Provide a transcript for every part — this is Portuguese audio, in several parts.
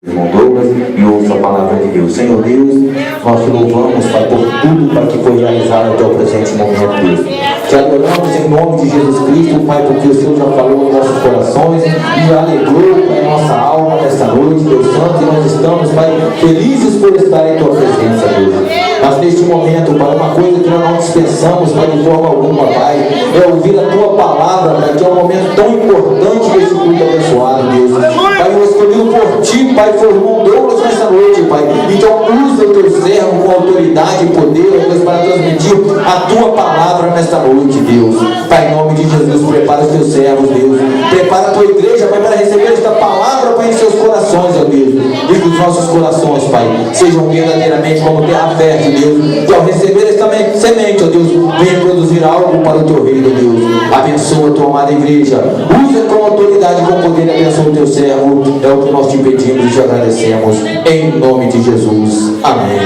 Irmão Douglas, e ouça a palavra de Deus. Senhor Deus, nós te louvamos, Pai, por tudo para que foi realizado até o presente momento, Deus. Te adoramos em nome de Jesus Cristo, Pai, porque o Senhor já falou em nossos corações e alegrou, Pai, nossa alma nesta noite, Deus Santo, e nós estamos, Pai, felizes por estar em tua presença, Deus. Mas neste momento, Pai, uma coisa que nós não dispensamos, Pai, de forma alguma, Pai, é ouvir a tua palavra, Pai, que é um momento tão importante desse culto abençoado, Deus. Pai, eu escolhido por ti, Pai, foi o irmão Douglas nesta noite, Pai. Então usa o teu servo com autoridade e poder, Deus, para transmitir a tua palavra nesta noite, Deus. Pai, em nome de Jesus, prepara os teus servos, Deus. Prepara a tua igreja, Pai, para receber esta palavra, Pai, em seus corações, ó Deus. E que os nossos corações, Pai, sejam verdadeiramente como terra fértil, Deus. E ao receber esta semente, ó Deus, venha produzir algo para o teu reino, Deus. Abençoa a tua amada igreja. Usa com autoridade e com poder, abençoa o teu servo. É o que nós te pedimos e te agradecemos. Em nome de Jesus. Amém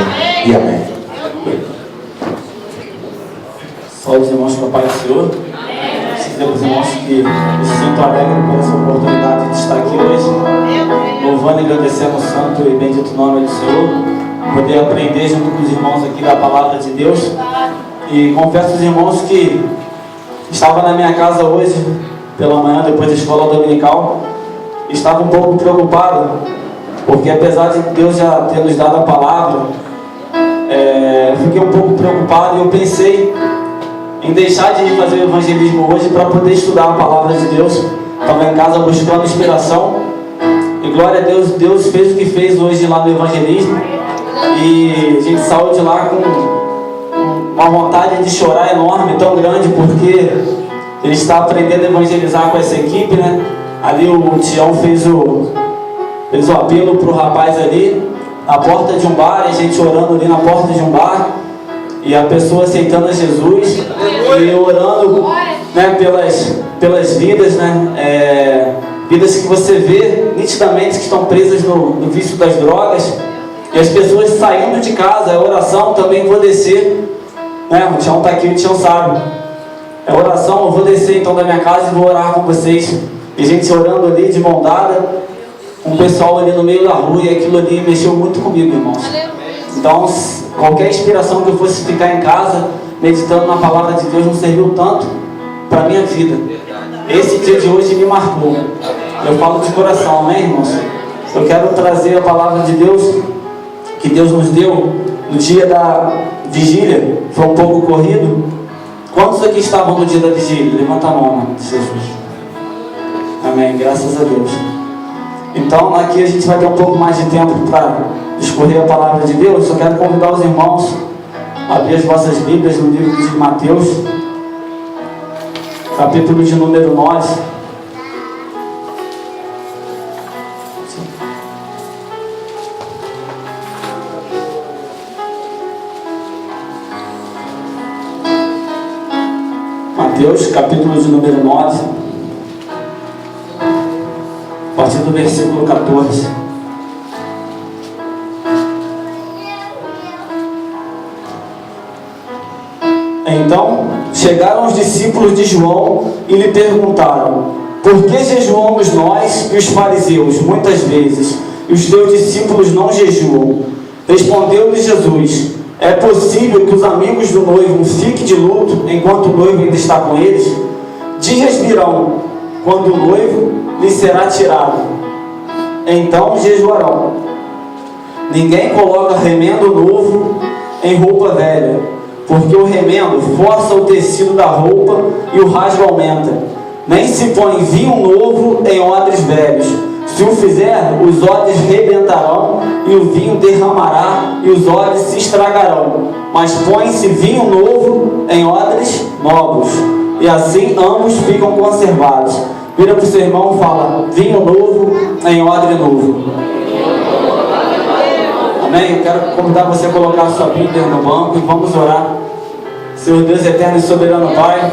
e amém. Salve os irmãos com a paz do Senhor. Dizer os irmãos que me sinto alegre por essa oportunidade de estar aqui hoje, louvando e agradecendo o santo e bendito nome do Senhor, poder aprender junto com os irmãos aqui da palavra de Deus. E confesso aos irmãos que estava na minha casa hoje, pela manhã, depois da escola dominical, estava um pouco preocupado, porque apesar de Deus já ter nos dado a palavra, fiquei um pouco preocupado e eu pensei em deixar de fazer o evangelismo hoje para poder estudar a palavra de Deus. Estava em casa buscando inspiração e glória a Deus, Deus fez o que fez hoje lá no evangelismo e a gente saiu de lá com uma vontade de chorar enorme, tão grande, porque ele está aprendendo a evangelizar com essa equipe, né? Ali o Tião fez o apelo para o rapaz ali na porta de um bar, a gente orando ali na porta de um bar e a pessoa aceitando a Jesus e orando, né, pelas vidas, né, vidas que você vê nitidamente que estão presas no vício das drogas e as pessoas saindo de casa. A oração também vou descer, né, o Tião está aqui, o Tião sabe, a oração eu vou descer então da minha casa e vou orar com vocês, e a gente orando ali de mão dada com o pessoal ali no meio da rua, e aquilo ali mexeu muito comigo, irmãos. Então qualquer inspiração que eu fosse ficar em casa meditando na palavra de Deus não serviu tanto para a minha vida. Esse dia de hoje me marcou. Eu falo de coração, amém, irmãos? Eu quero trazer a palavra de Deus que Deus nos deu no dia da vigília. Foi um pouco corrido. Quantos aqui estavam no dia da vigília? Levanta a mão, mano, de Jesus. Amém, graças a Deus. Então aqui a gente vai ter um pouco mais de tempo para discorrer a palavra de Deus. Só quero convidar os irmãos a abrir as vossas Bíblias no livro de Mateus, capítulo de número 9. Mateus, capítulo de número 9, a partir do versículo 14. Então chegaram os discípulos de João e lhe perguntaram: por que jejuamos nós e os fariseus muitas vezes, e os teus discípulos não jejuam? Respondeu-lhe Jesus: é possível que os amigos do noivo fiquem de luto enquanto o noivo ainda está com eles? Dias virão, quando o noivo lhe será tirado, então jejuarão. Ninguém coloca remendo novo em roupa velha, porque o remendo força o tecido da roupa e o rasgo aumenta. Nem se põe vinho novo em odres velhos. Se o fizer, os odres rebentarão e o vinho derramará e os odres se estragarão. Mas põe-se vinho novo em odres novos, e assim ambos ficam conservados. Vira para o seu irmão e fala: vinho novo em odre novo. Amém? Eu quero convidar você a colocar a sua Bíblia no banco e vamos orar. Senhor Deus eterno e soberano Pai,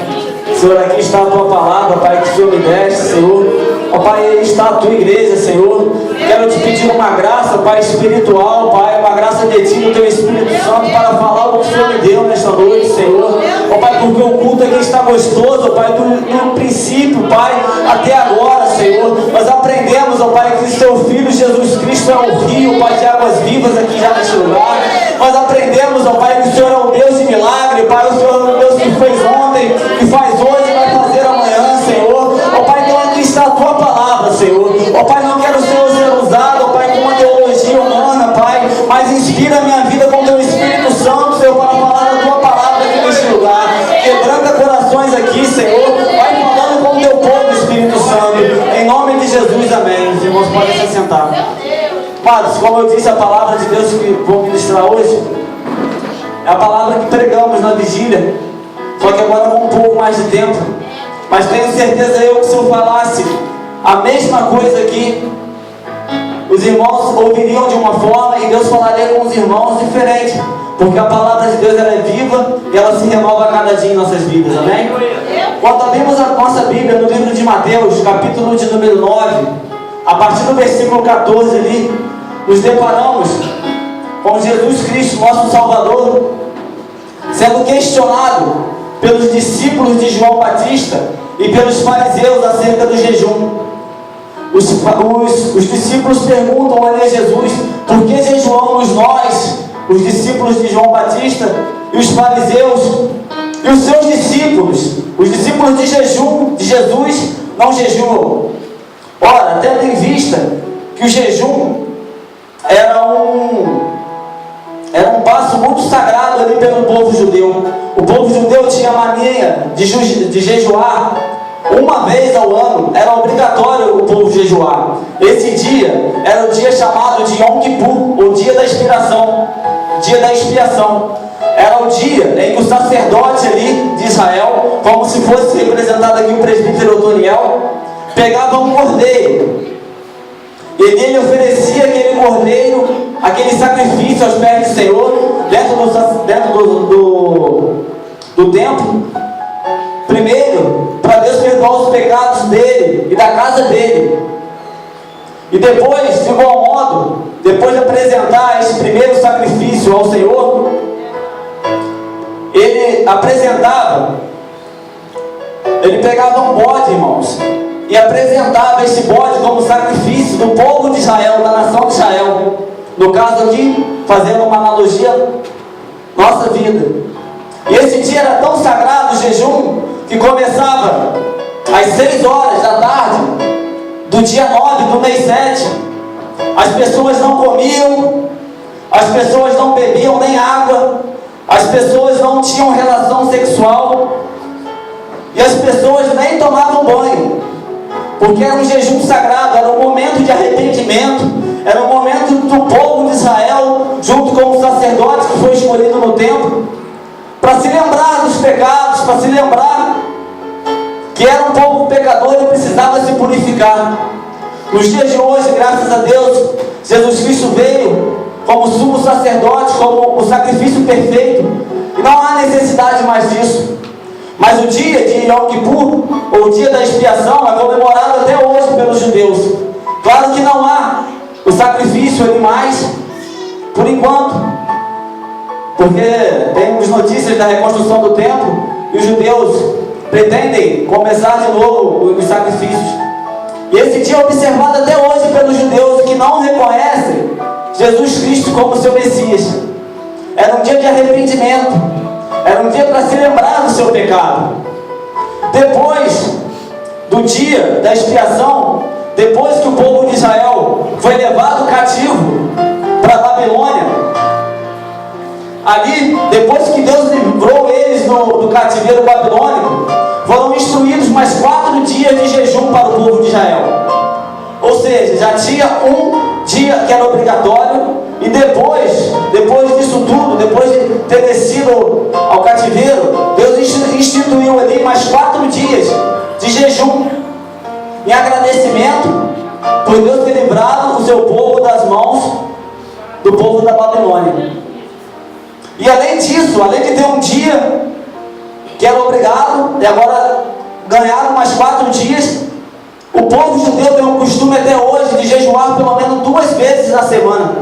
Senhor, aqui está a tua palavra, Pai, que o Senhor me deste, Senhor. Ó Pai, aí está a tua igreja, Senhor. Quero te pedir uma graça, Pai, espiritual, Pai, com a graça de Ti, do Teu Espírito Santo, para falar o que o Senhor me deu nesta noite, Senhor. Ó Pai, porque o culto aqui está gostoso, Pai, do princípio, Pai, até agora, Senhor. Nós aprendemos, ó Pai, que o Seu Filho Jesus Cristo é o rio, Pai, de águas vivas aqui já neste lugar. Nós aprendemos, ó Pai, que o Senhor é um Deus de milagre, Pai, o Senhor é um Deus que fez ontem, que faz hoje e vai fazer amanhã, Senhor. Ó Pai, então aqui está a Tua palavra, Senhor. Ó Pai, não quero, Senhor, ser usado, ó Pai, com uma teologia humana, Pai, mas inspira a minha vida com o Teu Espírito Santo, Senhor, para falar a Tua palavra aqui neste lugar. Quebranta corações aqui, Senhor. Vai falando com o Teu povo, Espírito Santo. Em nome de Jesus, amém. Os irmãos podem se sentar. Amados, como eu disse, a palavra de Deus que vou ministrar hoje é a palavra que pregamos na vigília, só que agora com um pouco mais de tempo. Mas tenho certeza eu que se eu falasse a mesma coisa aqui, os irmãos ouviriam de uma forma e Deus falaria com os irmãos diferente, porque a palavra de Deus ela é viva e ela se renova a cada dia em nossas vidas, amém? Quando abrimos a nossa Bíblia no livro de Mateus, capítulo de número 9, a partir do versículo 14 ali, nos deparamos com Jesus Cristo, nosso Salvador, sendo questionado pelos discípulos de João Batista e pelos fariseus acerca do jejum. Os discípulos perguntam a Jesus: por que jejuamos nós, os discípulos de João Batista e os fariseus e os seus discípulos? Os discípulos de Jesus não jejuam. Ora, tendo em vista que o jejum era um passo muito sagrado ali pelo povo judeu. O povo judeu tinha mania de jejuar uma vez ao ano. Era obrigatório o povo jejuar. Esse dia era o dia chamado de Yom Kippur, o dia da expiação. Dia da expiação. Era o dia em que o sacerdote ali de Israel, como se fosse representado aqui o presbítero Otoniel, pegava um cordeiro e ele oferecia aquele cordeiro, aquele sacrifício aos pés do Senhor, dentro do templo, primeiro, para Deus perdoar os pecados dele e da casa dele. E depois, de igual modo, depois de apresentar esse primeiro sacrifício ao Senhor, ele pegava um bode, irmãos, e apresentava esse bode como sacrifício do povo de Israel, da nação de Israel. No caso aqui, fazendo uma analogia, nossa vida. E esse dia era tão sagrado, o jejum, que começava às 6 horas da tarde, do dia 9 do mês 7. As pessoas não comiam, as pessoas não bebiam nem água, as pessoas não tinham relação sexual, e as pessoas nem tomavam banho, porque era um jejum sagrado, era um momento de arrependimento, era um momento do povo de Israel, junto com o sacerdote que foi escolhido no templo, para se lembrar dos pecados, para se lembrar que era um povo pecador e precisava se purificar. Nos dias de hoje, graças a Deus, Jesus Cristo veio como sumo sacerdote, como o sacrifício perfeito, e não há necessidade mais disso. Mas o dia de Yom Kippur, ou o dia da expiação, é comemorado até hoje pelos judeus. Claro que não há o sacrifício ali mais, por enquanto, porque temos notícias da reconstrução do templo, e os judeus pretendem começar de novo os sacrifícios. E esse dia é observado até hoje pelos judeus que não reconhecem Jesus Cristo como seu Messias. Era um dia de arrependimento, era um dia para se lembrar do seu pecado. Depois do dia da expiação, depois que o povo de Israel foi levado cativo para a Babilônia, ali, depois que Deus livrou eles do cativeiro babilônico, foram instruídos mais 4 dias de jejum para o povo de Israel. Ou seja, já tinha um dia que era obrigatório, e depois disso tudo, depois de ter descido ao cativeiro, Deus instituiu ali mais 4 dias de jejum, em agradecimento por Deus ter livrado o seu povo das mãos do povo da Babilônia. E além disso, além de ter um dia que era obrigado, e agora ganharam mais 4 dias, O povo judeu tem um costume até hoje de jejuar pelo menos 2 vezes na semana.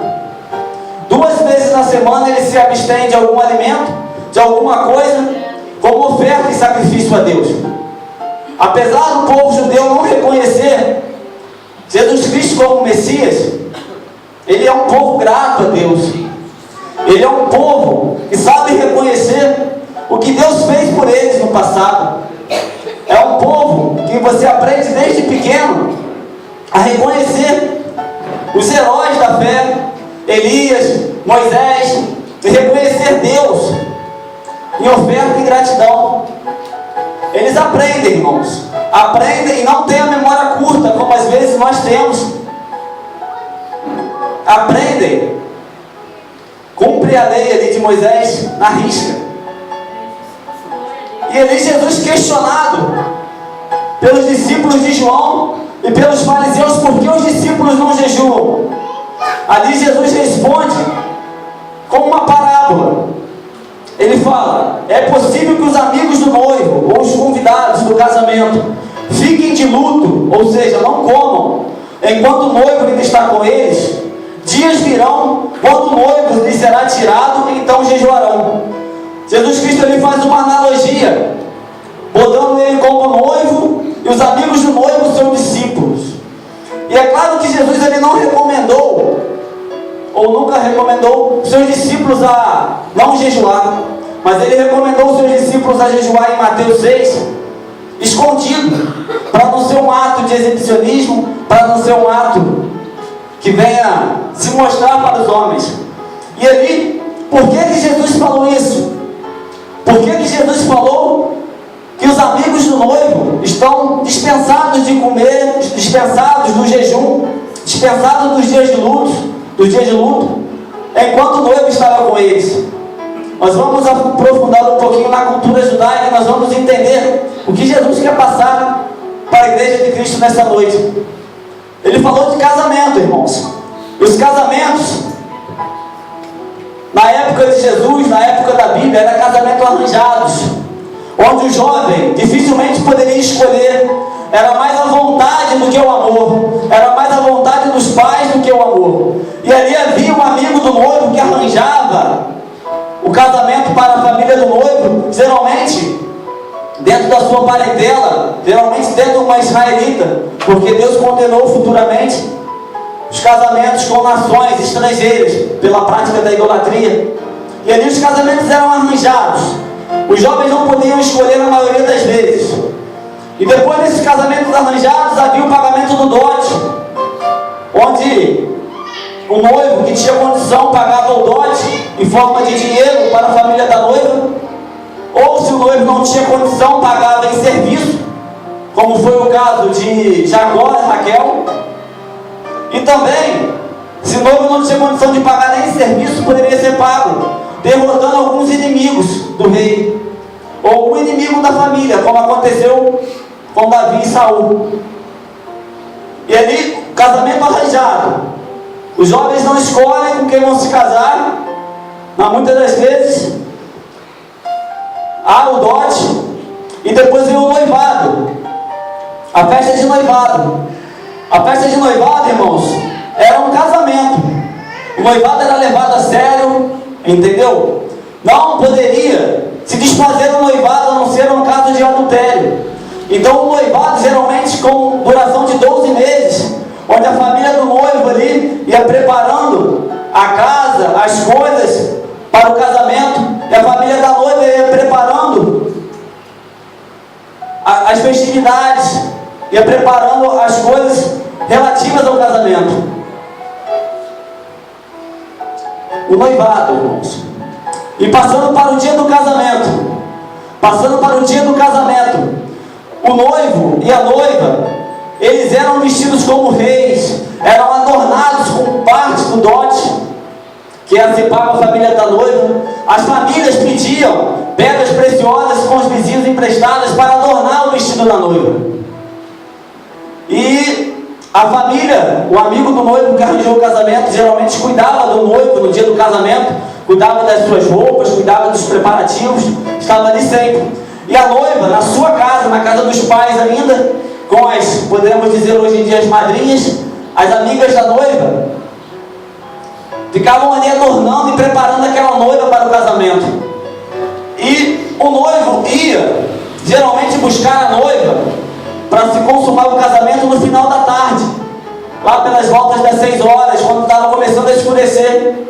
2 vezes na semana ele se abstém de algum alimento, de alguma coisa, como oferta e sacrifício a Deus. Apesar do povo judeu não reconhecer Jesus Cristo como Messias, ele é um povo grato a Deus. Ele é um povo que sabe reconhecer o que Deus fez por eles no passado. É um povo que você aprende desde pequeno a reconhecer os heróis da fé, Elias, Moisés, e reconhecer Deus em oferta e gratidão. Eles aprendem, irmãos, aprendem e não têm a memória curta, como às vezes nós temos. Aprendem, cumpre a lei ali de Moisés na risca. E ali Jesus questionado pelos discípulos de João e pelos fariseus, por que os discípulos não jejuam? Ali Jesus responde com uma parábola. Ele fala: é possível que os amigos do noivo ou os convidados do casamento fiquem de luto, ou seja, não comam, enquanto o noivo ainda está com eles? Dias virão quando o noivo lhe será tirado, e então jejuarão. Jesus Cristo ele faz uma analogia, botando ele como noivo e os amigos do noivo são discípulos. E é claro que Jesus ele não recomendou, ou nunca recomendou seus discípulos a não jejuar, mas ele recomendou seus discípulos a jejuar em Mateus 6, escondido, para não ser um ato de exibicionismo, para não ser um ato que venha se mostrar para os homens. E ali, por que Jesus falou isso? Por que Jesus falou que os amigos do noivo estão dispensados de comer, dispensados do jejum, dispensados dos dias de luto, enquanto o noivo estava com eles? Nós vamos aprofundar um pouquinho na cultura judaica, nós vamos entender o que Jesus quer passar para a igreja de Cristo nessa noite. Ele falou de casamento, irmãos. E os casamentos, na época de Jesus, na época da Bíblia, era casamento arranjados, onde o jovem dificilmente poderia escolher. Era mais a vontade do que o amor, era mais a vontade dos pais do que o amor. E ali havia um amigo do noivo que arranjava o casamento para a família do noivo, geralmente dentro da sua parentela, geralmente dentro de uma israelita, porque Deus condenou futuramente os casamentos com nações estrangeiras pela prática da idolatria. E ali os casamentos eram arranjados, os jovens não podiam escolher na maioria das vezes. E depois desses casamentos arranjados havia o pagamento do dote, onde o noivo que tinha condição pagava o dote em forma de dinheiro para a família da noiva, ou se o noivo não tinha condição, pagava em serviço, como foi o caso de Jacó e Raquel. E também, se o noivo não tinha condição de pagar nem em serviço, poderia ser pago derrotando alguns inimigos do rei, ou um inimigo da família, como aconteceu com Davi e Saul. E ali, casamento arranjado. Os jovens não escolhem com quem vão se casar, mas muitas das vezes há o dote e depois vem o noivado, a festa de noivado. A festa de noivado, irmãos, era um casamento. O noivado era levado a sério, entendeu? Não poderia se desfazer do noivado a não ser um caso de adultério. Então o noivado geralmente com duração de 12 meses, onde a família do noivo ali ia preparando a casa, as coisas para o casamento, e a família da noiva ia preparando as festividades, ia preparando as coisas relativas ao casamento. O noivado, irmãos. E passando para o dia do casamento, o noivo e a noiva, eles eram vestidos como reis, eram adornados com parte do dote, que antecipava a família da noiva. As famílias pediam pedras preciosas com os vizinhos emprestadas para adornar o vestido da noiva. E a família, o amigo do noivo que arranjou o casamento, geralmente cuidava do noivo no dia do casamento, cuidava das suas roupas, cuidava dos preparativos, estava ali sempre. E a noiva, na sua casa, na casa dos pais ainda, com as, podemos dizer hoje em dia, as madrinhas, as amigas da noiva, ficavam ali adornando e preparando aquela noiva para o casamento. E o noivo ia geralmente buscar a noiva para se consumar o casamento no final da tarde, lá pelas voltas das 6 horas, quando estava começando a escurecer.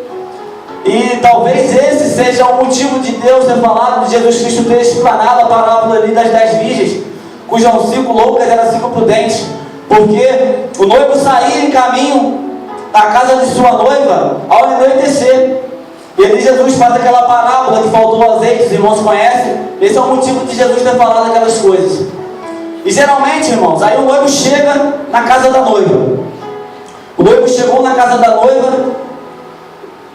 E talvez esse seja o motivo de Deus ter falado, de Jesus Cristo ter explanado a parábola ali das 10 virgens, cujas 5 loucas eram 5 prudentes, porque o noivo saía em caminho da casa de sua noiva ao anoitecer. E ali Jesus faz aquela parábola que faltou azeite, os irmãos conhecem. Esse é o motivo de Jesus ter falado aquelas coisas. E geralmente, irmãos, aí o noivo chega na casa da noiva. O noivo chegou na casa da noiva,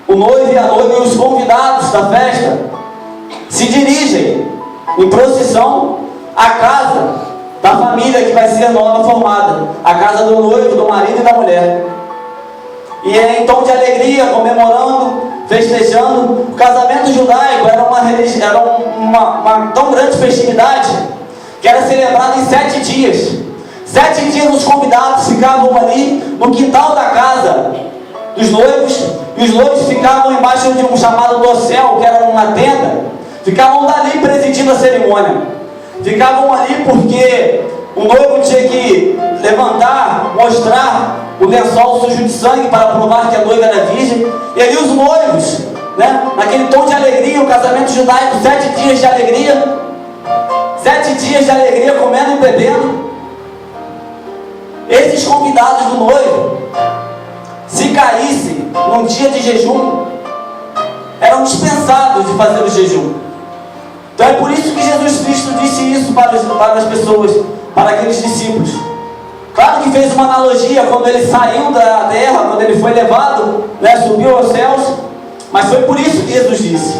o noivo e a noiva e os convidados da festa se dirigem em procissão à casa da família que vai ser nova formada, a casa do noivo, do marido e da mulher. E é em tom de alegria, comemorando, festejando. O casamento judaico era uma tão grande festividade que era celebrado em 7 dias. 7 dias os convidados ficavam ali no quintal da casa dos noivos, e os noivos ficavam embaixo de um chamado dossel, que era uma tenda, ficavam dali presidindo a cerimônia. Ficavam ali porque o noivo tinha que levantar, mostrar o lençol sujo de sangue para provar que a noiva era virgem. E ali os noivos, naquele tom de alegria, o casamento judaico, 7 dias de alegria, 7 dias de alegria, comendo e bebendo. Esses convidados do noivo, se caíssem num dia de jejum, eram dispensados de fazer o jejum. Então é por isso que Jesus Cristo disse isso para as pessoas, para aqueles discípulos. Claro que fez uma analogia quando ele saiu da terra, quando ele foi levado, subiu aos céus, mas foi por isso que Jesus disse.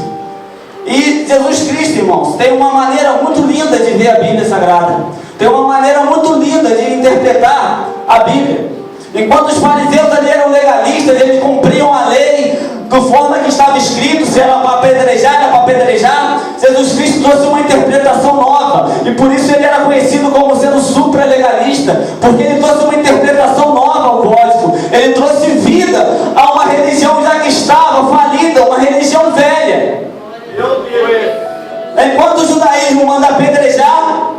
E Jesus Cristo, irmãos, tem uma maneira muito linda de ver a Bíblia Sagrada, tem uma maneira muito linda de interpretar a Bíblia. Enquanto os fariseus ali eram legalistas, eles cumpriam a lei da forma que estava escrito, se era para apedrejar, era para apedrejar. Jesus Cristo trouxe uma interpretação nova, e por isso ele era conhecido como sendo supra-legalista, porque ele trouxe uma interpretação nova ao código. Ele trouxe vida a uma religião já que estava falida, uma religião velha. Enquanto o judaísmo manda apedrejar,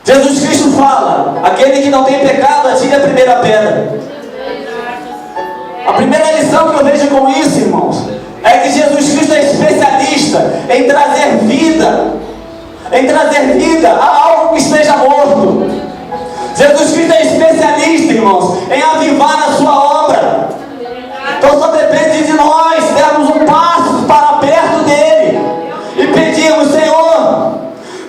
Jesus Cristo fala: aquele que não tem pecado, atire a primeira pedra. A primeira lição que eu vejo com isso, irmãos, é que Jesus Cristo é especialista em trazer vida a algo que esteja morto. Jesus Cristo é especialista, irmãos, em avivar a sua obra. Então só depende de nós darmos um passo para perto dele e pedirmos: Senhor,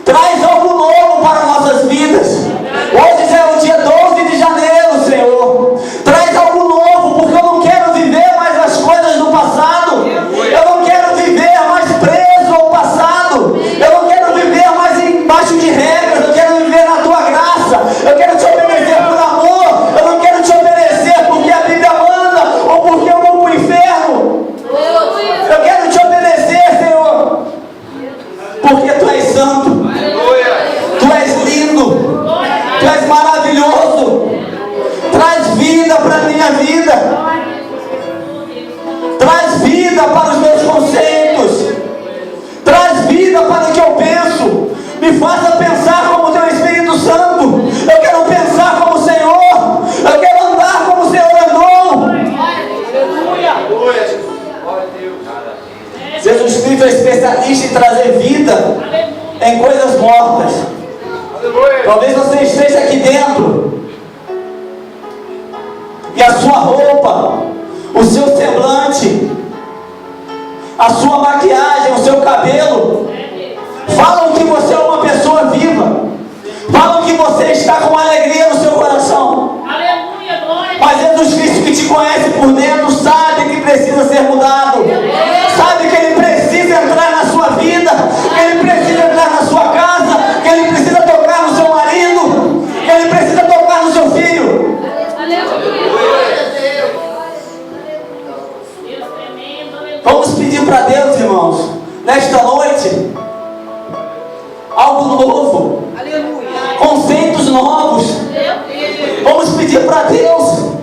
traz algo novo para nossas vidas. Hoje já é o dia 12 de janeiro, Senhor. Traz algo novo, porque eu não quero viver mais as coisas do passado. Eu não quero viver mais preso ao passado. Eu não quero viver mais embaixo de regras. Eu quero viver na tua graça. Eu quero te obedecer por amor. Eu não quero te obedecer porque a Bíblia manda ou porque eu vou para o inferno. Eu quero te obedecer, Senhor, porque tu és santo, tu és lindo, tu és maravilhoso. Traz vida para a minha vida, traz vida para os meus conceitos, traz vida para o que eu penso. Me faça pensar como o teu Espírito Santo. Eu quero pensar como o Senhor, eu quero andar como o Senhor andou. Jesus Cristo é especialista em trazer vida em coisas mortas. Talvez você esteja aqui dentro e a sua roupa, o seu semblante, a sua maquiagem, o seu cabelo falam que você é uma pessoa viva, falam que você está com alegria no seu coração. Mas Jesus Cristo, que te conhece por dentro, sabe que precisa ser mudado, sabe que Ele precisa entrar na sua vida, que Ele precisa entrar na sua casa, que Ele precisa tocar no seu marido, que Ele precisa tocar no seu filho. Vamos pedir para Deus, irmãos, nesta noite, algo novo, conceitos novos, Vamos pedir para Deus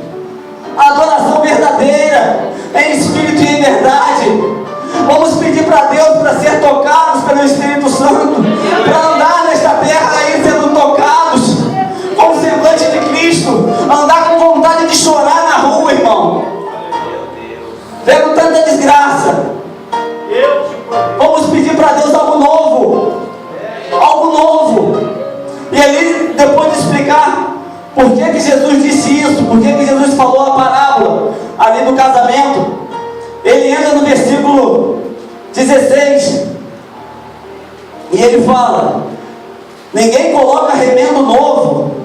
a adoração verdadeira, em espírito e em verdade. Vamos pedir para Deus para ser tocados pelo Espírito Santo, para andar nesta terra aí sendo tocados com o semblante de Cristo, andar com vontade de chorar na rua, irmão, vendo tanta desgraça. Vamos pedir para Deus algo novo, algo novo. E ali, depois de explicar por que Jesus disse isso, por que Jesus falou a parábola ali do casamento, ele entra no versículo 16 e ele fala: ninguém coloca remendo novo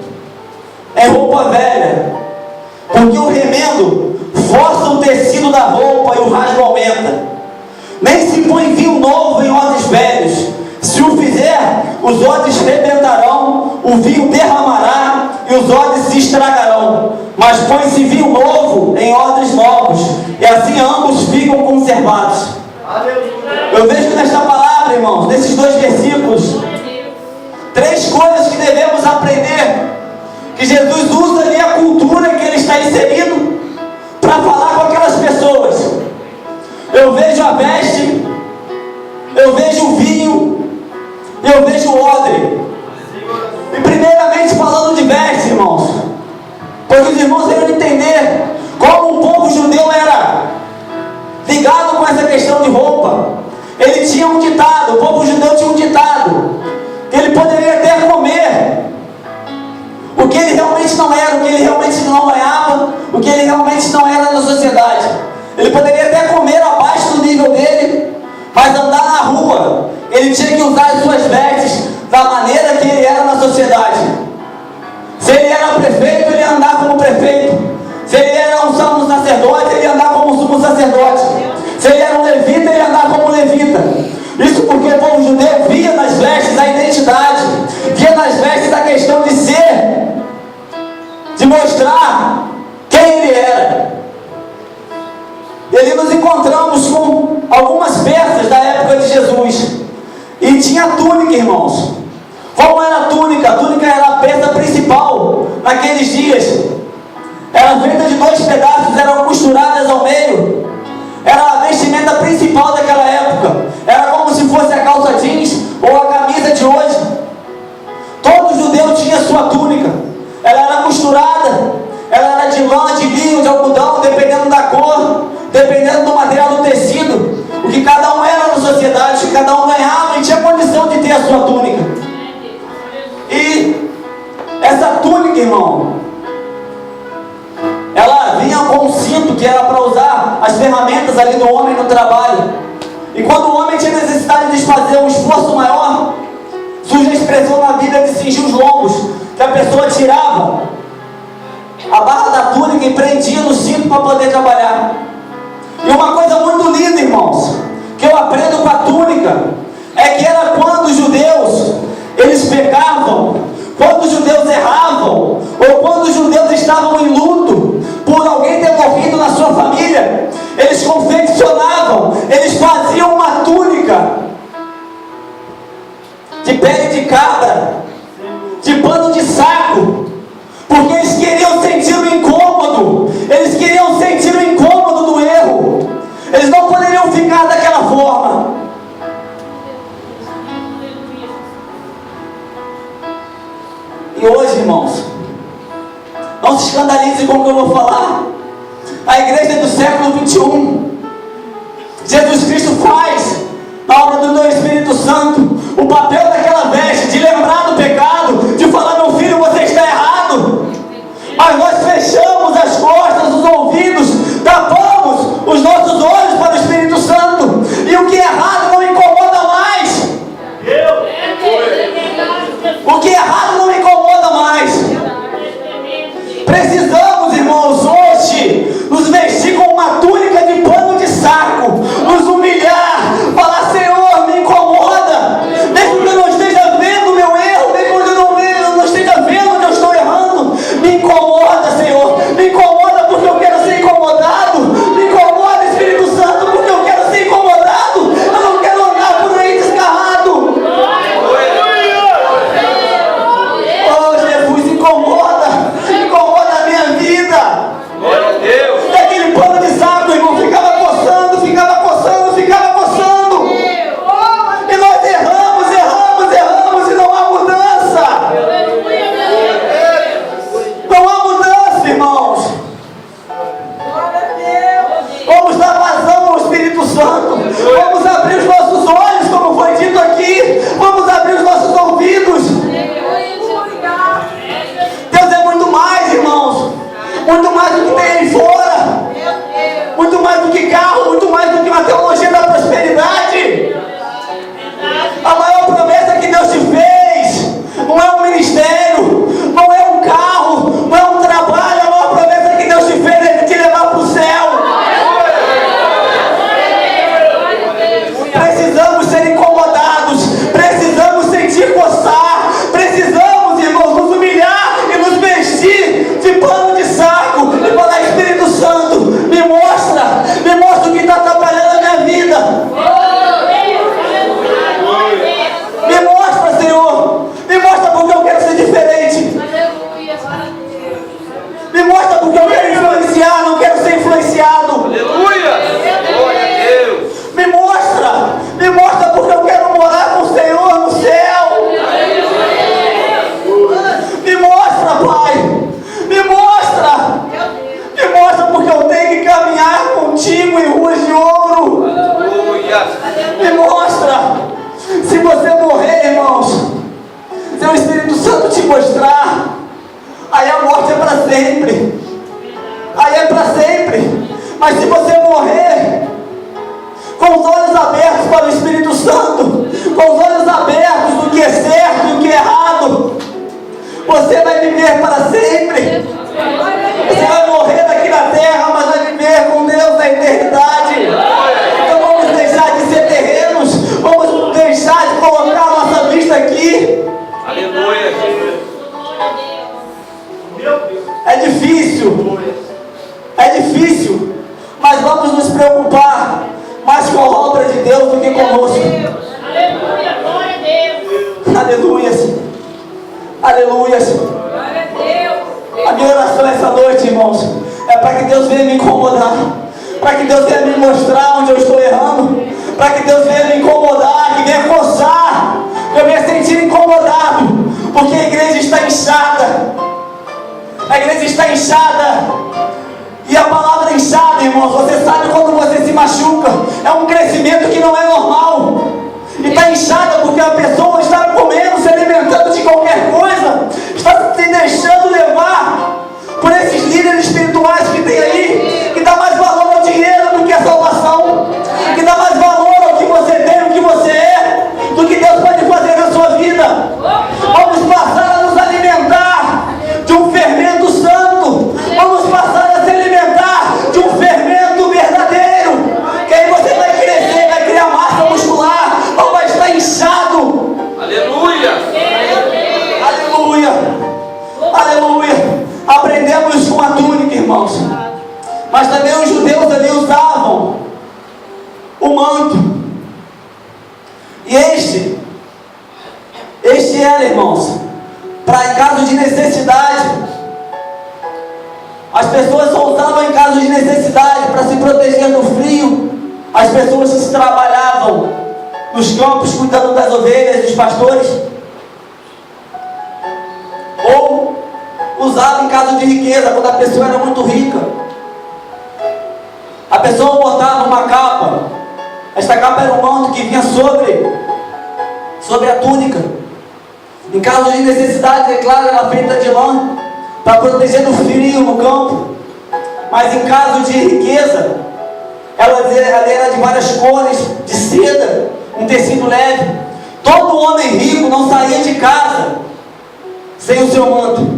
em roupa velha, porque o remendo força o tecido da roupa e o rasgo aumenta. Nem se põe vinho novo em odres velhos. Se o fizer, os odres rebentarão, o vinho derramará e os odres se estragarão. Mas põe-se vinho novo em odres novos, e assim ambos ficam conservados. Eu vejo nesta palavra, irmãos, nesses 2 versículos, 3 coisas que devemos aprender, que Jesus usa ali a cultura que ele está inserindo para falar com aquelas pessoas. Eu vejo a veste, eu vejo o vinho, eu vejo o odre. E primeiramente falando de veste, irmãos, para que os irmãos devem entender como o povo judeu era ligado com essa questão de roupa. Ele tinha um ditado, o povo judeu tinha um ditado, que ele poderia até comer o que ele realmente não era, o que ele realmente não ganhava, o que ele realmente não era na sociedade. Ele poderia até comer abaixo do nível dele, mas andar na rua, ele tinha que usar as suas vestes da maneira que ele era na sociedade. Se ele era prefeito, ele ia andar como prefeito. Se ele era um sumo sacerdote, ele ia andar como sumo sacerdote. Se ele era um levita, ele ia andar como levita. Isso porque o povo judeu via nas vestes a identidade, via nas vestes a questão de ser, de mostrar quem ele era. E ali nos encontramos com algumas peças da época de Jesus. E tinha a túnica, irmãos. Como era a túnica? A túnica era a peça principal naqueles dias. Era feita de 2 pedaços, eram costuradas ao meio. Era a vestimenta principal daquela época. Era como se fosse a calça jeans ou a camisa de hoje. Todo judeu tinha sua túnica. Ela era costurada, ela era de lã, de linho, de algodão, dependendo da cor, dependendo do material do tecido, o que cada um era na sociedade, o que cada um ganhava e tinha condição de ter a sua túnica. E essa túnica, irmão, ela vinha com um cinto que era para usar as ferramentas ali do homem no trabalho. E quando o homem tinha necessidade de fazer um esforço maior, surge a expressão na Bíblia de cingir os lombos, que a pessoa tirava a barra da túnica e prendia no cinto para poder trabalhar. E uma coisa muito linda, irmãos, que eu aprendo com a túnica, é que era quando os judeus, eles pecavam, quando os judeus erravam, ou quando os judeus estavam em luto, por alguém ter morrido na sua família, eles confeccionavam, eles faziam uma túnica, de pele de cabra, de pano de saco, porque eles queriam sentir o incômodo, eles queriam sentir o incômodo do erro, eles não poderiam ficar daquela forma. E hoje, irmãos, não se escandalize com o que eu vou falar. A igreja do século 21, Jesus Cristo faz, na obra do Espírito Santo, o papel daquela veste, de lembrar do pecado, de falar: meu filho, você está errado. Mas nós fechamos as costas, os ouvidos, tapamos os nossos olhos para o Espírito Santo, e o que é errado não incomoda mais. O que é errado não incomoda mais. Precisamos, irmãos, hoje nos vestir com uma túnica de pano de saco, nos humilhar, falar: Senhor, me incomoda, mesmo que eu não esteja vendo o meu erro, mesmo que eu não esteja vendo que eu estou errando, me incomoda, Senhor, me incomoda porque eu quero ser incomodado, me incomoda, Espírito Vamos abrir os nossos olhos, como foi dito aqui. Vamos abrir os nossos ouvidos. Deus é muito mais, irmãos. Muito mais do que tem aí fora. Muito mais do que carro. Muito mais do que uma teologia da prosperidade. A maior promessa que Deus te fez não é um ministério, não é um carro, não é um trabalho. A maior promessa que Deus te fez é te levar para o céu. Precisamos ser incomodados, precisamos sentir coçar, precisamos, irmãos, nos humilhar e nos vestir de pano de saco e falar: Espírito Santo, me mostra o que está atrapalhando a minha vida. Me mostra, Senhor, me mostra porque eu quero ser diferente. Me mostra porque eu quero influenciar, não quero ser influenciado. Aleluia! Glória a Deus! Me mostra porque eu quero morar com o Senhor no céu. Me mostra, Pai, me mostra porque eu tenho que caminhar contigo em ruas de ouro. Aleluia! Me mostra. Se você morrer, irmãos, se o Espírito Santo te mostrar, aí a morte é para sempre. Aí é para sempre. Mas se você morrer com os olhos abertos para o Espírito Santo, com os olhos abertos do que é certo e o que é errado, você vai viver para sempre. Você vai morrer aqui na terra, mas vai viver com Deus na eternidade. Então vamos deixar de ser terrenos, vamos deixar de colocar a nossa vista aqui. Aleluia! É difícil, mas vamos nos preocupar mais com a obra de Deus do que conosco. Aleluia, glória a Deus. Aleluia. Glória a Deus. A minha oração essa noite, irmãos, é para que Deus venha me incomodar, para que Deus venha me mostrar onde eu estou errando, para que Deus venha me incomodar, que venha coçar, que eu venha sentir incomodado, porque a igreja está inchada. A igreja está inchada. E a palavra inchada, irmãos, você sabe quando você se machuca, é um crescimento que não é normal. E está inchada porque a pessoa está comendo, se alimentando de qualquer coisa, está se deixando levar por esses líderes espirituais que tem aí, que dá mais valor ao dinheiro do que a salvação, que dá mais valor ao que você tem, ao que você é, do que Deus pode fazer na sua vida. Vamos passar a nos alimentar de um fermento santo. Vamos passar a se alimentar de um fermento verdadeiro, que aí você vai crescer, vai criar massa muscular, não vai estar inchado. Aleluia! Aprendemos com a túnica, irmãos, mas também os judeus ali usavam o manto. E este era, irmãos, para em caso de necessidade. As pessoas só usavam em caso de necessidade para se proteger do frio. As pessoas que trabalhavam nos campos cuidando das ovelhas, dos pastores, ou usavam em caso de riqueza, quando a pessoa era muito rica. A pessoa botava uma capa. Esta capa era um manto que vinha sobre a túnica. Em caso de necessidade, é claro, era feita de lã, para proteger do frio no campo. Mas em caso de riqueza, ela era de várias cores, de seda, um tecido leve. Todo homem rico não saía de casa sem o seu manto.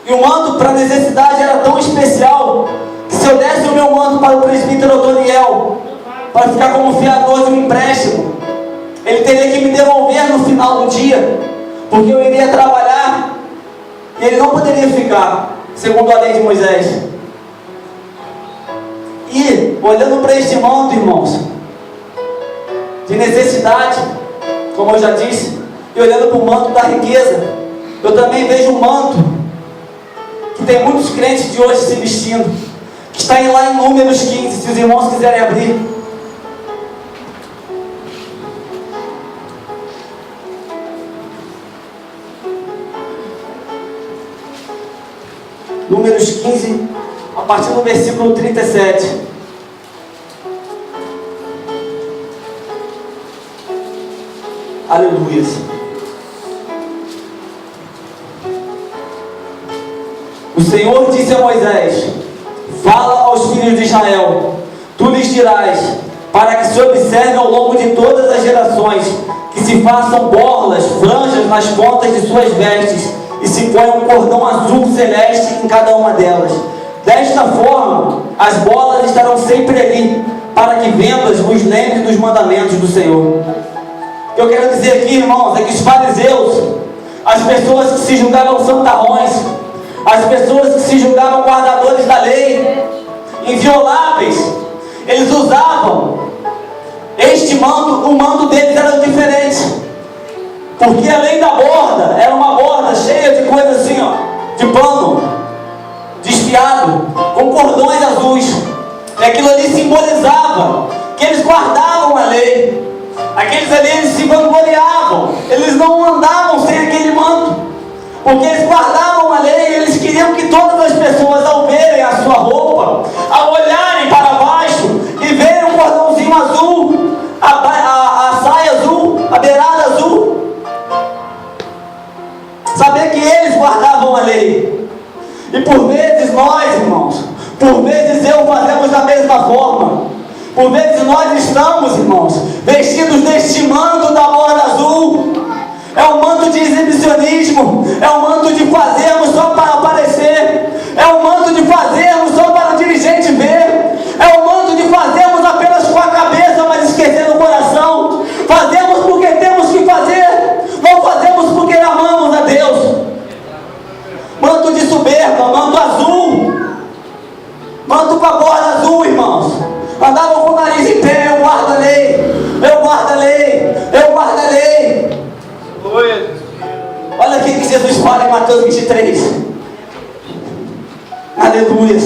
E o manto para necessidade era tão especial que se eu desse o meu manto para o presbítero Otoniel, para ficar como fiador de um empréstimo, ele teria que me devolver no final do dia, porque eu iria trabalhar e ele não poderia ficar, segundo a lei de Moisés. E olhando para este manto, irmãos, de necessidade, como eu já disse, e olhando para o manto da riqueza, eu também vejo um manto que tem muitos crentes de hoje se vestindo, que está lá em Números 15, se os irmãos quiserem abrir. Números 15, a partir do versículo 37. Aleluia. O Senhor disse a Moisés: fala aos filhos de Israel, tu lhes dirás, para que se observe ao longo de todas as gerações, que se façam borlas, franjas nas pontas de suas vestes, e se ponha um cordão azul celeste em cada uma delas. Desta forma, as bolas estarão sempre ali, para que vendas vos lembre dos mandamentos do Senhor. O que eu quero dizer aqui, irmãos, é que os fariseus, as pessoas que se julgavam santarrões, as pessoas que se julgavam guardadores da lei, invioláveis, eles usavam este manto. O manto deles era diferente, porque além da borda, era uma borda cheia de coisa assim, ó, de pano desfiado, com cordões azuis. E aquilo ali simbolizava que eles guardavam a lei. Aqueles ali, eles se vangloriavam, eles não andavam sem aquele manto, porque eles guardavam a lei. Eles queriam que todas as pessoas, ao verem a sua roupa, ao olharem para baixo e verem um cordãozinho azul, a saia azul, a beirada azul, saber que eles guardavam a lei. E por vezes nós, irmãos, por vezes eu, fazemos da mesma forma. Por vezes nós estamos, irmãos, vestidos deste manto da borda azul. É um manto de exibicionismo, é um manto de fazermos só para aparecer, é um manto de fazermos só para o dirigente ver, é um manto de fazermos apenas com a cabeça, mas esquecendo o coração. Fazemos porque temos que fazer, não fazemos porque amamos a Deus. Manto de soberba, manto azul, manto com a borda azul, irmãos. Andavam com o nariz em pé: eu guardo a lei, eu guardo a lei, eu guardo a lei. Olha aqui que Jesus fala em Mateus 23. Aleluia.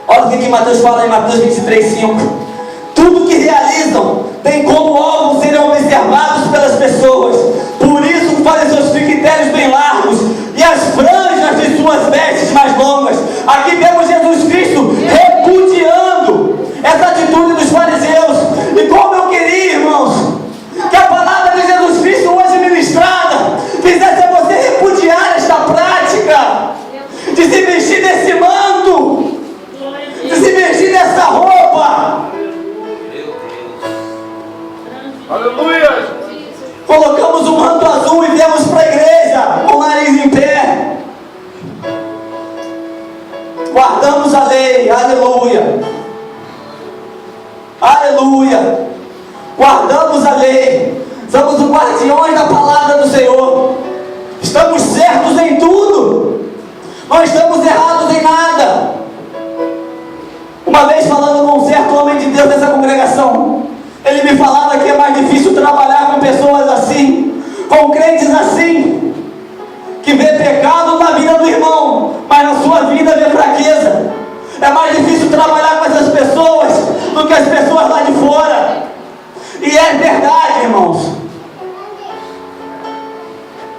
Olha o que Mateus fala em Mateus 23, 5. Tudo que realizam tem como alvo serem observados pelas pessoas. Por isso fazem seus critérios bem largos e as franjas de suas vestes mais longas. Aqui vemos Jesus Cristo repudiando essa atitude dos fariseus. E como eu queria, irmãos, que a palavra de Jesus Cristo hoje ministrada fizesse você repudiar esta prática de se vestir desse manto, de se vestir dessa roupa. Aleluia! Colocamos o manto azul e viemos para a igreja com o nariz em pé. Guardamos a lei, aleluia, aleluia. Guardamos a lei, somos os guardiões da palavra do Senhor. Estamos certos em tudo, não estamos errados em nada. Uma vez falando com um certo homem de Deus dessa congregação, ele me falava que é mais difícil trabalhar com pessoas assim, com crentes assim, que vê pecado na vida do irmão, mas na sua vida vê fraqueza. É mais difícil trabalhar com essas pessoas do que as pessoas lá de fora. E é verdade, irmãos.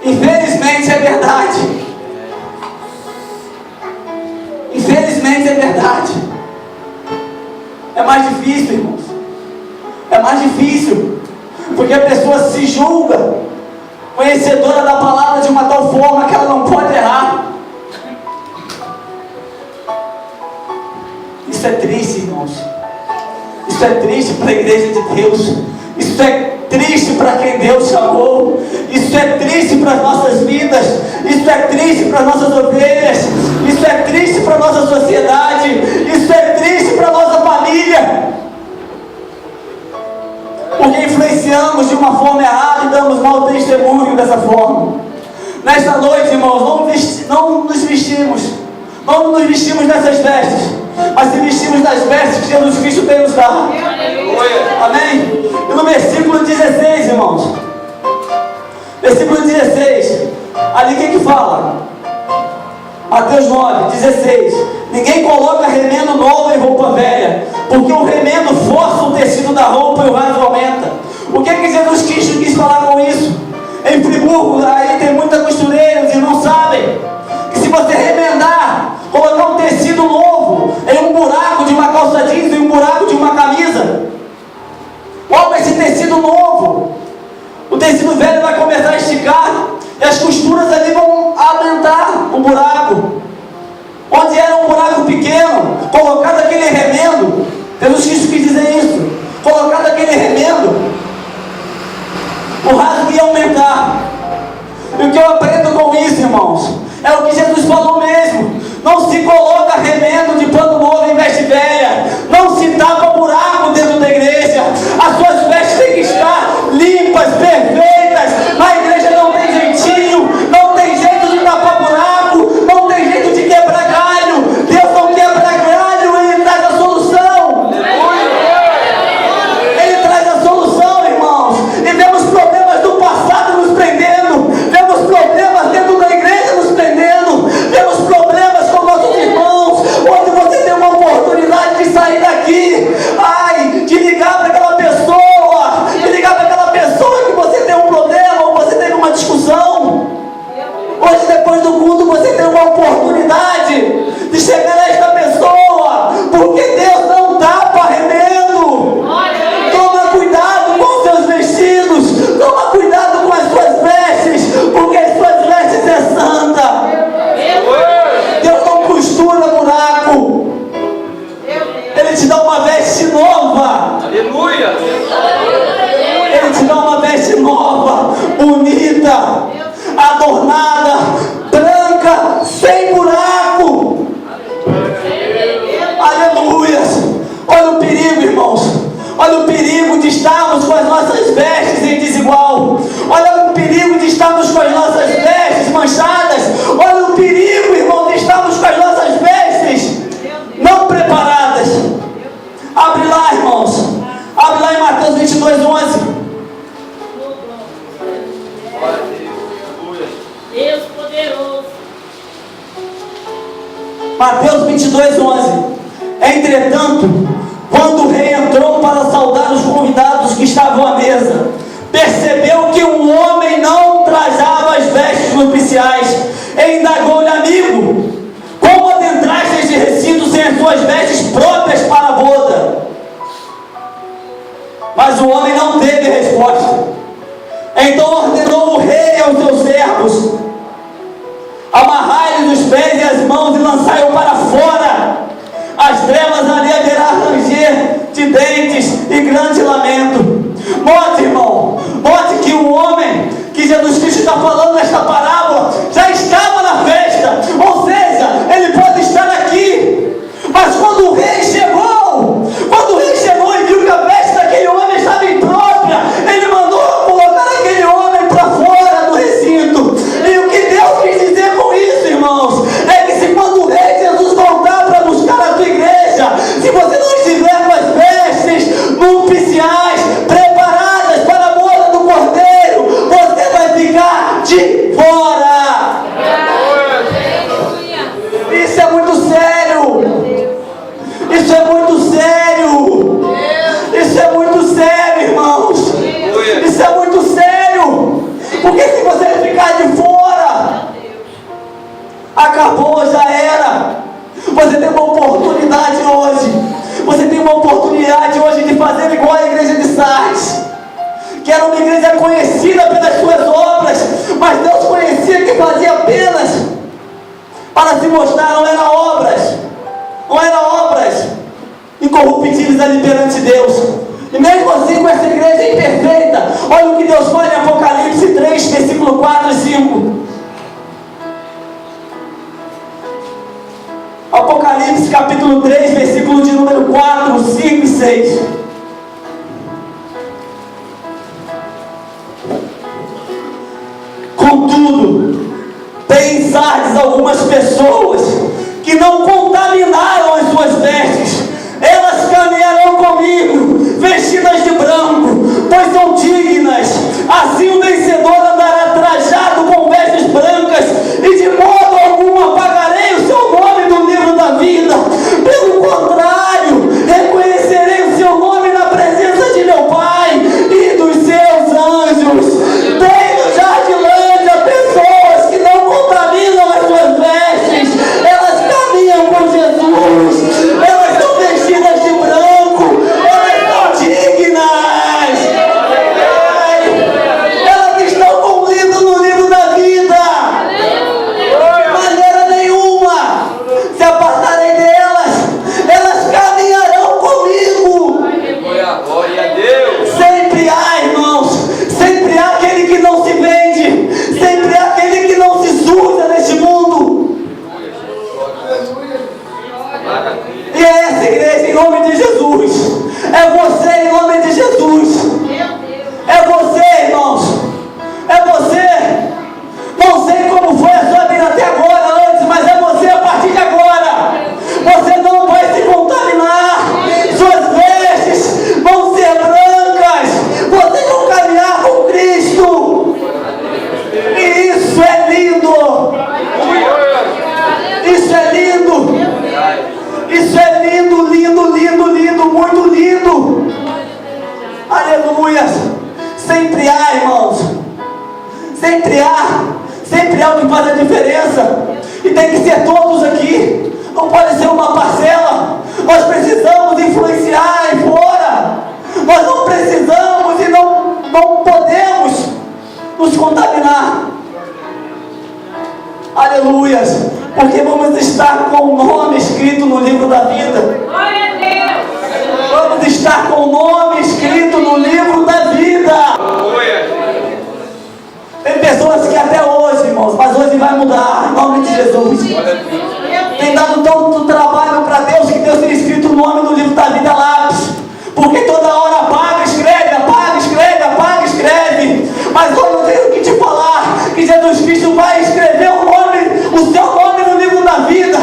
Infelizmente é verdade. Infelizmente é verdade. É mais difícil, irmãos. É mais difícil, porque a pessoa se julga conhecedora da palavra de uma tal forma que ela não pode errar. Isso é triste, irmãos. Isso é triste para a igreja de Deus. Isso é triste para quem Deus chamou. Isso é triste para as nossas vidas. Isso é triste para as nossas ovelhas. Isso é triste para a nossa sociedade. Isso é triste para a nossa família. Porque influenciamos de uma forma errada e damos mau testemunho dessa forma. Nesta noite, irmãos, não nos vestimos dessas vestes, mas se vestimos das vestes que Jesus Cristo tem nos dado. Amém? E no versículo 16, irmãos, versículo 16, ali o que fala? Mateus 9, 16. Ninguém coloca remendo novo em roupa velha, porque o remendo força o tecido da roupa e o rasgo aumenta. O que Jesus Cristo quis falar com isso? Em Friburgo, aí tem muitas costureiras e não sabem que se você remendar, colocar um tecido novo em um buraco de uma calça jeans e um buraco de uma camisa, qual é esse tecido novo? tecido velho vai começar a esticar, e as costuras ali vão aumentar o buraco. Onde era um buraco pequeno, colocado aquele remendo, Jesus Cristo quis dizer isso, colocado aquele remendo, o rasgo ia aumentar. E o que eu aprendo com isso, irmãos, é o que Jesus falou mesmo: não se coloca remendo de pano novo em veste velha, não se tapa buraco dentro da igreja. As suas vestes têm que estar limpas, perfeitas. Na igreja não tem jeitinho, não tem jeito de tapar buraco, não tem jeito de quebrar galho. Deus não quebra galho, Ele traz a solução. Ele traz a solução, irmãos. E vemos problemas do passado nos prendendo, vemos problemas dentro da igreja nos prendendo, vemos problemas com nossos irmãos, onde você tem uma oportunidade de sair daqui, de ligar para aquela pessoa, que você tem um problema, ou você teve uma discussão. Hoje, depois do culto, você tem uma oportunidade de chegar nesta pessoa, porque Deus não tapa remendo. Toma cuidado com os seus vestidos, toma cuidado com as suas vestes, porque as suas vestes é santa. Deus não costura buraco, Ele te dá uma veste nova. Aleluia. Ele te dá uma veste nova, bonita, adornada, branca, sem buraco. Aleluia. Olha o perigo, irmãos. Olha o perigo de estarmos com as nossas vestes em desigual. Olha o perigo de estarmos com as nossas vestes manchadas. Olha o perigo, irmão, de estarmos com as nossas vestes não preparadas. Abre lá, irmãos. Abre lá em Mateus 22:11. Deus poderoso. Mateus 22:11. Entretanto, quando o rei entrou para saudar os convidados que estavam à mesa, percebeu que um homem não trajava as vestes nupciais, e indagou-lhe: amigo, como adentraste este recinto sem as suas vestes próprias para a boda? Mas o homem não teve resposta. Então ordenou o rei aos seus servos: amarrai-lhe os pés e as mãos e lançai-o para fora. As trevas ali haverá ranger de dentes e grande lamento. Note, irmão, note que o homem que Jesus Cristo está falando nesta parábola já estava na festa, ou seja, ele pode estar aqui, mas quando o rei chegou e viu que a veste daquele homem estava imprópria, ele mandou colocar aquele homem para fora do recinto. E o que Deus quis dizer com isso, irmãos, é que se quando o rei Jesus voltar para buscar a tua igreja, se você não estiver com as vestes nupciais preparadas para a boda do Cordeiro, você vai ficar de fora. Isso é muito sério. Isso é muito sério. Isso é muito sério, irmãos. Isso é muito sério. Porque se você ficar de fora, acabou, já era. Você tem uma oportunidade hoje. Você tem uma oportunidade hoje de fazer igual a igreja de Sardes, que era uma igreja conhecida pelas suas obras, mas Deus conhecia que fazia apenas para se mostrar, não eram obras incorruptíveis ali perante Deus. E mesmo assim, com essa igreja imperfeita, olha o que Deus fala em Apocalipse 3, versículo 4 e 5. Apocalipse capítulo 3, versículo de número 4, 5 e 6. Contudo, tem em Sardes algumas pessoas que não contaminaram as suas vestes. Elas caminharão comigo, vestidas de branco, pois são dignas. Assim o vencedor andará trajado com vestes brancas, e de modo algum apagarei o seu nome do livro da vida. Pelo contrário, reconhecerei o seu nome na presença de meu Pai e dos seus anjos. Tem no Jardilândia pessoas que não contaminam as suas vestes. Elas caminham com Jesus. Elas são vestidas de branco. Elas são dignas. nome de Jesus. É você em nome de Jesus. É você, irmãos. É você. Não sei como foi a sua vida até agora, antes, mas é você a partir de agora. Você não vai se contaminar. Suas vestes vão ser brancas. Vocês vão caminhar com Cristo. E isso é lindo. Isso é lindo. Isso é lindo, lindo, lindo, lindo, muito lindo. Aleluia. Sempre há, irmãos. Sempre há o que faz a diferença. E tem que ser todos aqui. Não pode ser uma parcela. Nós precisamos influenciar aí fora. Nós não precisamos e não podemos nos contaminar. Aleluia. Porque vamos estar com o nome escrito no livro da vida. Vamos estar com o nome escrito no livro da vida. Tem pessoas que até hoje, irmãos, mas hoje vai mudar, em nome de Jesus. Tem dado tanto trabalho para Deus que Deus tem escrito o nome no livro da vida lápis. Porque toda hora apaga, escreve, apaga, escreve, apaga, escreve. Mas hoje eu tenho que te falar que Jesus Cristo vai escrever o seu nome no livro da vida,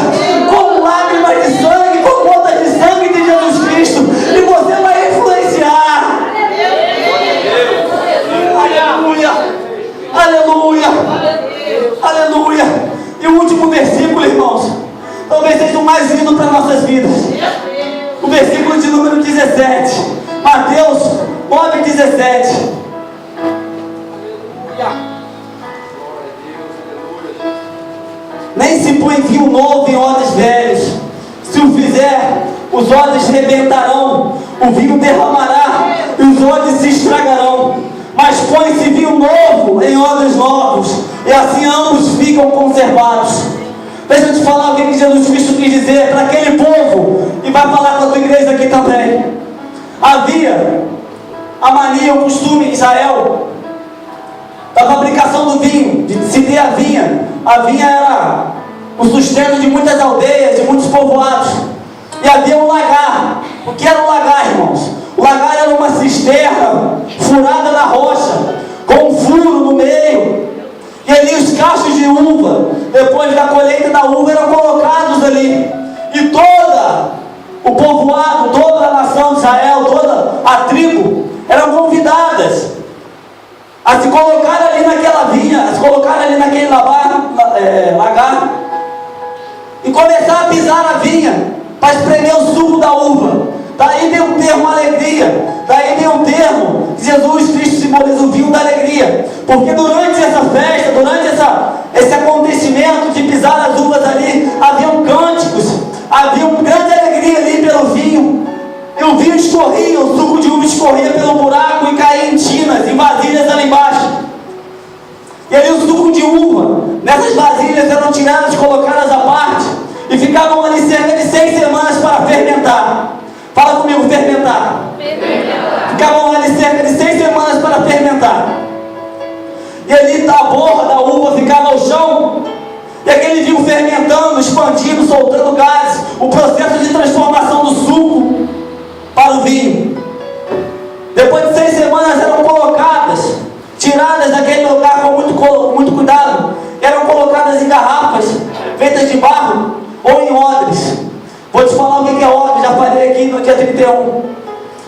com lágrimas de sangue, com gotas de sangue de Jesus Cristo. E você vai influenciar. Aleluia. Aleluia. Aleluia. E o último versículo, irmãos, talvez seja o mais lindo para nossas vidas. O versículo de número 17. Mateus 9:17. Nem se põe vinho novo em odres velhos. Se o fizer, os odres rebentarão, o vinho derramará e os odres se estragarão. Mas põe-se vinho novo em odres novos, e assim ambos ficam conservados. Deixa eu te falar o que Jesus Cristo quis dizer para aquele povo, e vai falar com a tua igreja aqui também. Havia a mania, o costume em Israel da fabricação do vinho, de se ter a vinha. A vinha era o sustento de muitas aldeias, de muitos povoados. E havia um lagar. O que era um lagar, irmãos? O lagar era uma cisterna furada na rocha, com um furo no meio. E ali os cachos de uva, depois da colheita da uva, eram colocados ali. E todo o povoado, toda a nação de Israel, toda a tribo, eram convidadas a se colocar ali naquela vinha, a se colocar ali naquele lagar, e começar a pisar a vinha, para espremer o suco da uva. Daí vem o termo alegria. Daí vem o termo que Jesus Cristo simboliza o vinho da alegria. Porque durante essa festa, durante esse acontecimento de pisar as uvas ali, haviam cânticos, havia uma grande alegria ali pelo vinho. E o vinho escorria, o suco de uva escorria pelo buraco e caía em tinas, em vasilhas ali embaixo. E ali o suco de uva, nessas vasilhas, eram tiradas, colocadas à parte, e ficavam ali cerca de 6 semanas para fermentar. Fala comigo, fermentar. Ficavam ali cerca de 6 semanas para fermentar. E ali a borra da uva ficava ao chão, e aquele vinho fermentando, expandindo, soltando gases, o processo de transformação do suco para o vinho. Depois de 6 semanas eram colocadas, tiradas daquele lugar com muito cuidado, eram colocadas em garrafas feitas de barro ou em odres. Vou te falar o que é odre, já falei aqui no dia 31.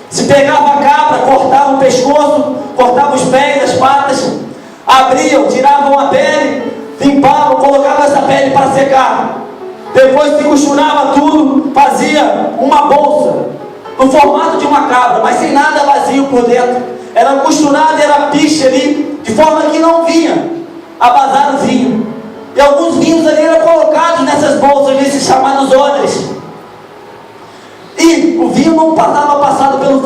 Se pegava a cabra, cortava o pescoço, cortava os pés, as patas, abriam, tiravam a pele, limpavam, colocavam essa pele para secar. Depois se costurava tudo, fazia uma bolsa no formato de uma cabra, mas sem nada vazio por dentro. Era costurada, era piche ali, de forma que não vinha a vazar o vinho. E alguns vinhos ali eram colocados nessas bolsas, nesses chamados odres. E o vinho não estava passado pelo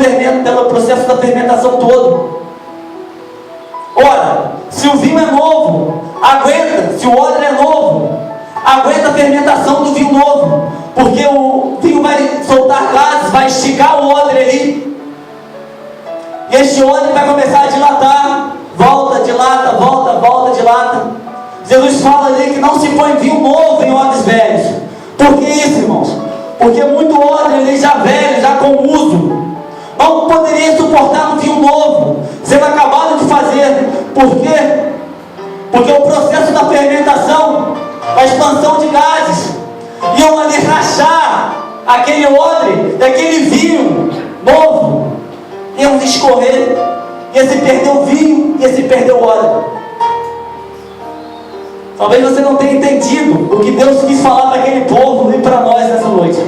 processo da fermentação todo. Ora, se o vinho é novo, aguenta. Se o odre é novo, aguenta a fermentação do vinho novo. Porque o vinho vai soltar gases, vai esticar o odre ali. E este odre vai começar a dilatar. Volta, dilata, volta, dilata. Jesus fala ali que não se põe vinho novo em odres velhos. Por que isso, irmãos? Porque muito odre ali já velho, com uso. Não poderia suportar um vinho novo, sendo acabado de fazer. Por quê? Porque o processo da fermentação, a expansão de gases, iam ali rachar aquele odre, daquele vinho novo, iam escorrer, ia se perder o vinho, ia se perder o odre. Talvez você não tenha entendido o que Deus quis falar para aquele povo e para nós nessa noite.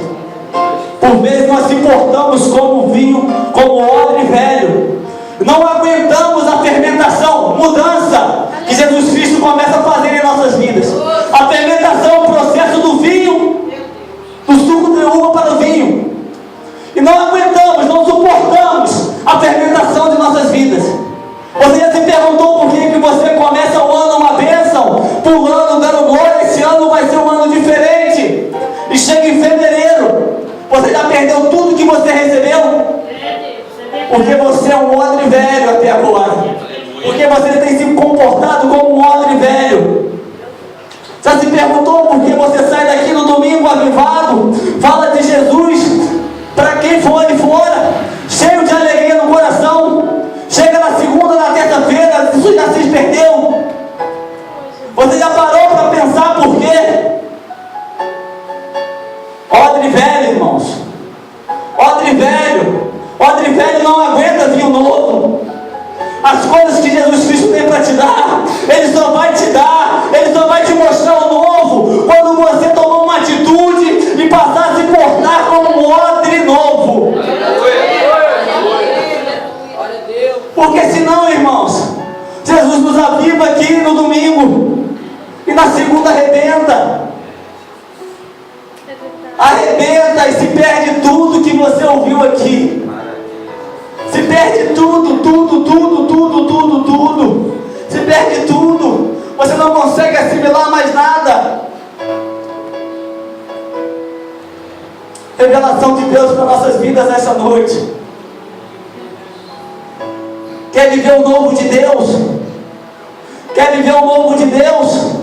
Por vezes nós se portamos como vinho, como odre velho. Não aguentamos a fermentação, mudança que Jesus Cristo começa a fazer em nossas vidas. A fermentação é o processo do vinho, do suco de uva para o vinho. E não aguentamos, não suportamos a fermentação de nossas vidas. Você já se perguntou por que você começa o ano uma bênção, pulando, dando glória, esse ano vai ser um ano diferente. E chega em fevereiro, você já perdeu tudo que você recebeu? Porque você é um odre velho até agora. Porque você tem se comportado como um odre velho. Já se perguntou por que você sai daqui no domingo avivado, fala de Jesus para quem for ali fora, cheio de alegria no coração, chega na segunda, na terça-feira, isso já se perdeu? Você já parou para pensar por quê? Odre velho, irmãos. Odre velho. Odre velho não aguenta vinho novo. As coisas que Jesus Cristo tem para te dar, Ele só vai te dar, Ele só vai te mostrar o novo quando você tomar uma atitude e passar a se portar como um odre novo. Porque senão, irmãos, Jesus nos aviva aqui no domingo e na segunda arrebenta. Arrebenta e se perde tudo que você ouviu aqui. Se perde tudo. Se perde tudo. Você não consegue assimilar mais nada. Revelação de Deus para nossas vidas nessa noite. Quer viver o novo de Deus? Quer viver o novo de Deus?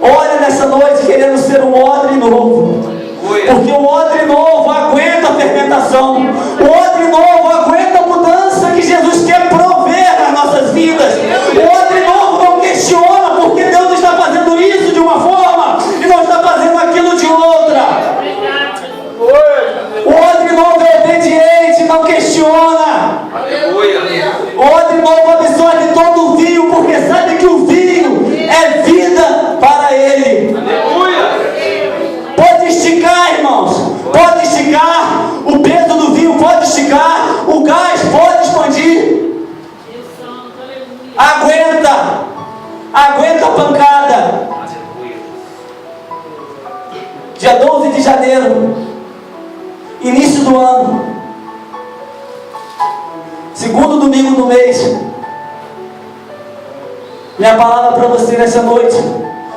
Olha nessa noite querendo ser um odre novo. Porque o odre novo aguenta a fermentação. O odre novo aguenta a mudança que Jesus quer prover nas nossas vidas. O odre novo não questiona porque Deus está fazendo isso de uma forma e não está fazendo aquilo de outra. O odre novo é obediente, não questiona. O odre novo absorve todo o vinho porque sabe que o vinho é vida para ele. Pode esticar, irmãos, pode esticar, o peso do vinho pode esticar, o gás pode expandir. Aguenta a pancada. Dia 12 de janeiro, início do ano, segundo domingo do mês. Minha palavra para você nessa noite,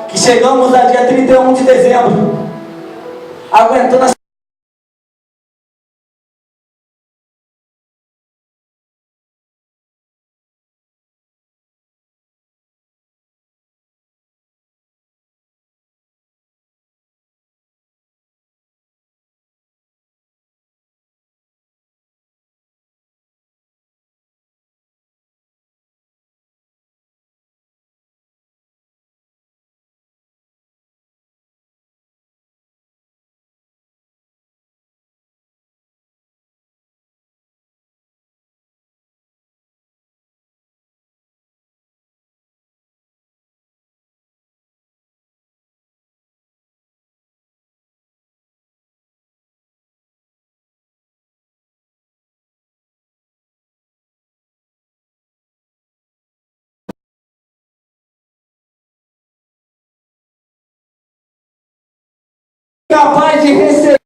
que chegamos a dia 31 de dezembro, aguentando a capaz de receber